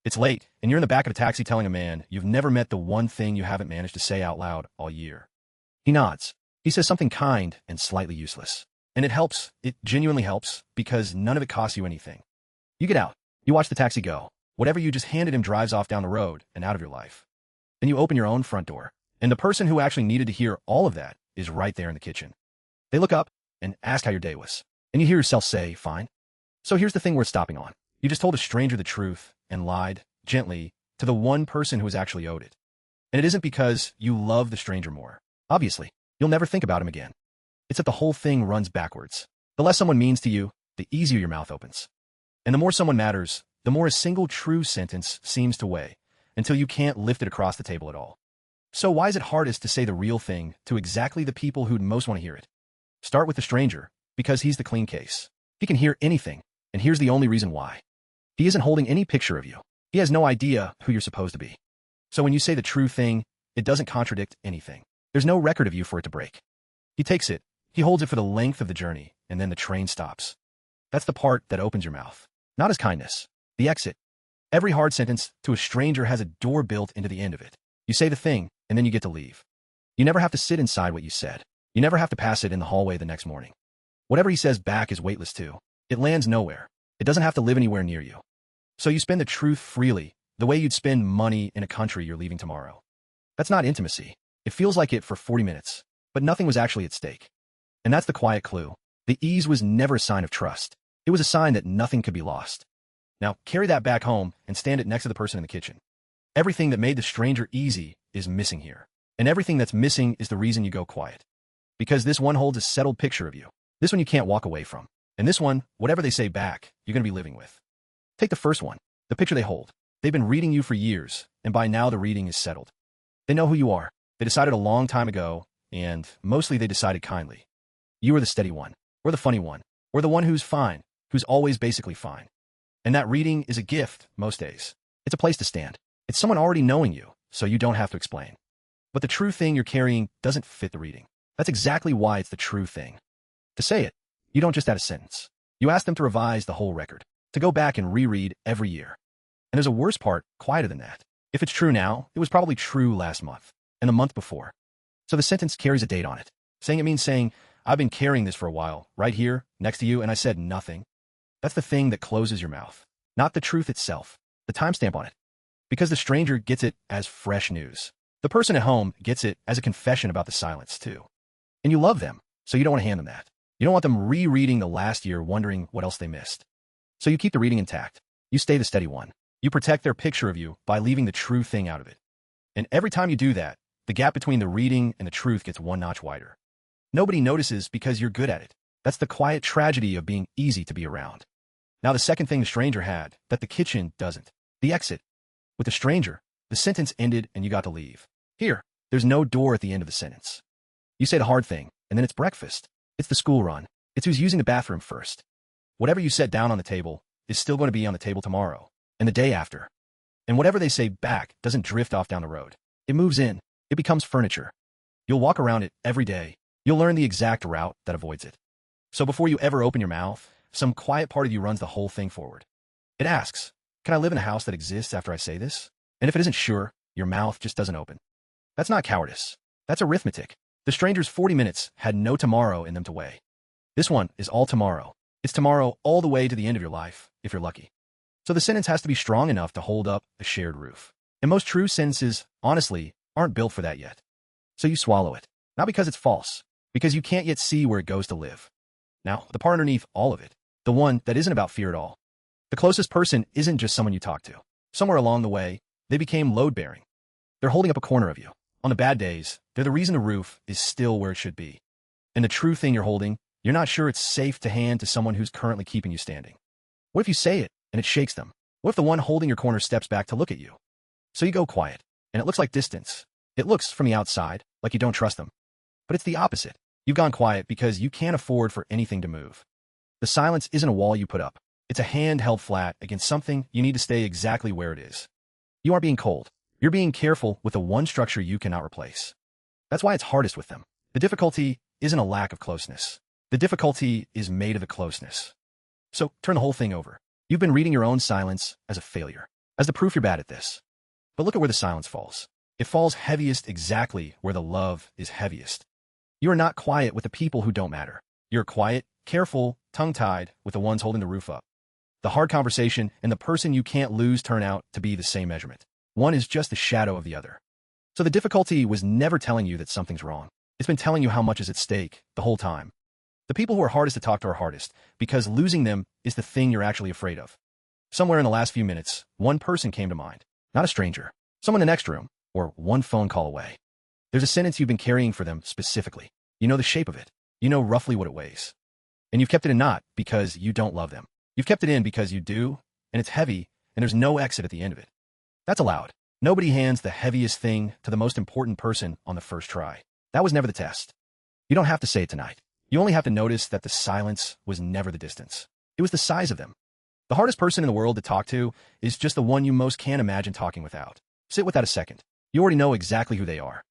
It's late, and you're in the back of a taxi telling a man you've never met the one thing you haven't managed to say out loud all year. He nods. He says something kind and slightly useless. And it helps. It genuinely helps, because none of it costs you anything. You get out. You watch the taxi go. Whatever you just handed him drives off down the road and out of your life. Then you open your own front door, and the person who actually needed to hear all of that is right there in the kitchen. They look up and ask how your day was. And you hear yourself say, fine. So here's the thing worth stopping on. You just told a stranger the truth and lied, gently, to the one person who has actually owed it. And it isn't because you love the stranger more. Obviously, you'll never think about him again. It's that the whole thing runs backwards. The less someone means to you, the easier your mouth opens. And the more someone matters, the more a single true sentence seems to weigh, until you can't lift it across the table at all. So why is it hardest to say the real thing to exactly the people who'd most want to hear it? Start with the stranger, because he's the clean case. He can hear anything, and here's the only reason why. He isn't holding any picture of you. He has no idea who you're supposed to be. So when you say the true thing, it doesn't contradict anything. There's no record of you for it to break. He takes it, he holds it for the length of the journey, and then the train stops. That's the part that opens your mouth. Not as kindness. The exit. Every hard sentence to a stranger has a door built into the end of it. You say the thing, and then you get to leave. You never have to sit inside what you said. You never have to pass it in the hallway the next morning. Whatever he says back is weightless too. It lands nowhere. It doesn't have to live anywhere near you. So you spend the truth freely, the way you'd spend money in a country you're leaving tomorrow. That's not intimacy. It feels like it for 40 minutes, but nothing was actually at stake. And that's the quiet clue. The ease was never a sign of trust. It was a sign that nothing could be lost. Now, carry that back home and stand it next to the person in the kitchen. Everything that made the stranger easy is missing here. And everything that's missing is the reason you go quiet. Because this one holds a settled picture of you. This one you can't walk away from. And this one, whatever they say back, you're going to be living with. Take the first one, the picture they hold. They've been reading you for years, and by now the reading is settled. They know who you are. They decided a long time ago, and mostly they decided kindly. You are the steady one, or the funny one, or the one who's fine, who's always basically fine. And that reading is a gift most days. It's a place to stand. It's someone already knowing you, so you don't have to explain. But the true thing you're carrying doesn't fit the reading. That's exactly why it's the true thing. To say it, you don't just add a sentence. You ask them to revise the whole record, to go back and reread every year. And there's a worse part, quieter than that. If it's true now, it was probably true last month, and the month before. So the sentence carries a date on it. Saying it means saying, I've been carrying this for a while, right here, next to you, and I said nothing. That's the thing that closes your mouth. Not the truth itself, the timestamp on it. Because the stranger gets it as fresh news. The person at home gets it as a confession about the silence, too. And you love them, so you don't want to hand them that. You don't want them rereading the last year wondering what else they missed. So you keep the reading intact. You stay the steady one. You protect their picture of you by leaving the true thing out of it. And every time you do that, the gap between the reading and the truth gets one notch wider. Nobody notices because you're good at it. That's the quiet tragedy of being easy to be around. Now the second thing the stranger had, that the kitchen doesn't. The exit. With the stranger, the sentence ended and you got to leave. Here, there's no door at the end of the sentence. You say the hard thing, and then it's breakfast. It's the school run. It's who's using the bathroom first. Whatever you set down on the table is still going to be on the table tomorrow, and the day after. And whatever they say back doesn't drift off down the road. It moves in. It becomes furniture. You'll walk around it every day. You'll learn the exact route that avoids it. So before you ever open your mouth, some quiet part of you runs the whole thing forward. It asks, can I live in a house that exists after I say this? And if it isn't sure, your mouth just doesn't open. That's not cowardice. That's arithmetic. The stranger's 40 minutes had no tomorrow in them to weigh. This one is all tomorrow. It's tomorrow all the way to the end of your life, if you're lucky. So the sentence has to be strong enough to hold up a shared roof. And most true sentences, honestly, aren't built for that yet. So you swallow it. Not because it's false, because you can't yet see where it goes to live. Now, the part underneath all of it, the one that isn't about fear at all. The closest person isn't just someone you talk to. Somewhere along the way, they became load-bearing. They're holding up a corner of you. On the bad days, they're the reason the roof is still where it should be. And the true thing you're holding, you're not sure it's safe to hand to someone who's currently keeping you standing. What if you say it and it shakes them? What if the one holding your corner steps back to look at you? So you go quiet, and it looks like distance. It looks from the outside like you don't trust them. But it's the opposite. You've gone quiet because you can't afford for anything to move. The silence isn't a wall you put up. It's a hand held flat against something you need to stay exactly where it is. You aren't being cold. You're being careful with the one structure you cannot replace. That's why it's hardest with them. The difficulty isn't a lack of closeness. The difficulty is made of the closeness. So turn the whole thing over. You've been reading your own silence as a failure. as the proof you're bad at this. But look at where the silence falls. It falls heaviest exactly where the love is heaviest. You are not quiet with the people who don't matter. You're quiet, careful, tongue-tied with the ones holding the roof up. The hard conversation and the person you can't lose turn out to be the same measurement. One is just the shadow of the other. So the difficulty was never telling you that something's wrong. It's been telling you how much is at stake the whole time. The people who are hardest to talk to are hardest, because losing them is the thing you're actually afraid of. Somewhere in the last few minutes, one person came to mind. Not a stranger. Someone in the next room, or one phone call away. There's a sentence you've been carrying for them specifically. You know the shape of it. You know roughly what it weighs. And you've kept it in not because you don't love them. You've kept it in because you do, and it's heavy, and there's no exit at the end of it. That's allowed. Nobody hands the heaviest thing to the most important person on the first try. That was never the test. You don't have to say it tonight. You only have to notice that the silence was never the distance. It was the size of them. The hardest person in the world to talk to is just the one you most can't imagine talking without. Sit with that a second. You already know exactly who they are.